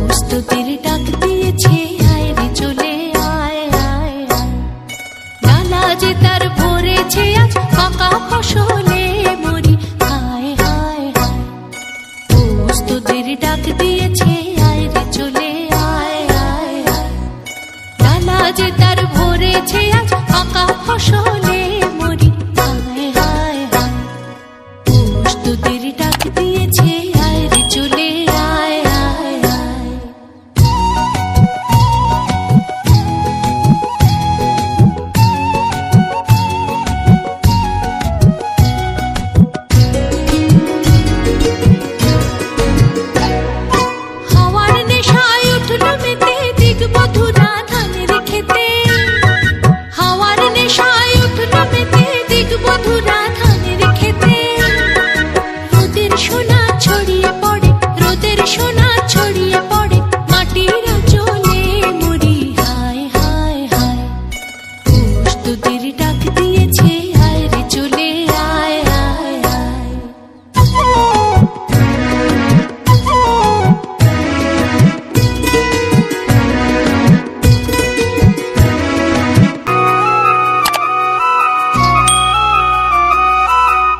প্রস্তুতির ডাক দিয়েছে, আয় রে চলে আয় আয় আয়। ডালা যে তার ভরেছে আজ পাকা ফসলে মরি, হায় হায় হায়। প্রস্তুতির ডাক দিয়েছে, আয় রে চলে আয় আয় আয়। ডালা যে তার ভরেছে আজ পাকা ফসলে মরি, হায় হায় হায়। প্রস্তুতির ডাক দিয়েছে, আয় রে চলে আয় আয় আয়। হাওয়ার নেশায় উঠল মেতে দিগ বধুরা ধানের খেতে। হাওয়ার নেশায় উঠল মেতে দিগ বধুরা ধানের খেতে। রোদের সোনা ছড়িয়ে পড়ে, রোদের সোনা ছড়িয়ে পড়ে মাটির আঁচলে মরি, হায় হায় হায়। প্রস্তুতির ডাক দিয়েছে, আয় রে চলে আয় আয় আয়।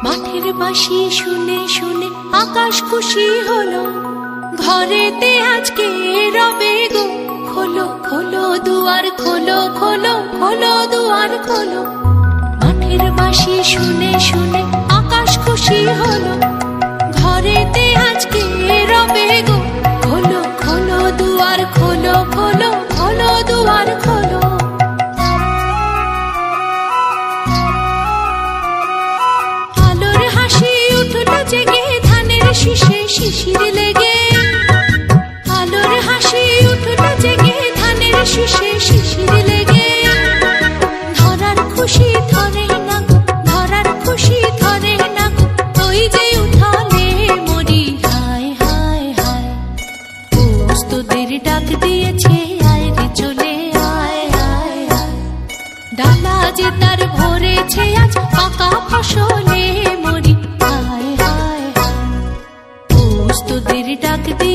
মাঠের বাঁশি শুনে শুনে আকাশ খুশি হলো, ঘরেতে আজকে রবে গো। খোলো খোলো দুয়ার খোলো, খোলো খোলো দুয়ার খোলো। মাঠের বাঁশি শুনে শুনে আকাশ খুশি হলো, ঘরেতে আজকে রবে গো। খোলো খোলো দুয়ার খোলো, খোলো খোলো দুয়ার খোলো। আলোর হাসি উঠল জেগে ধানের শীষে শিশির লেগে। আলোর হাসি উঠল জেগে ধানের শীষে শিশির লেগে। ধরার খুশি ধরে না গো, ধরার খুশি ধরে না গো, ওই যে উঠালে মরি, হায় হায় হায়। প্রস্তুতির ডাক দিয়েছে, আয় রে চলে আয় আয় আয়। ডালা যে তার ভরেছে আজ পাকা ফসলে মরি, হায় হায় হায়। প্রস্তুতির ডাক দিয়ে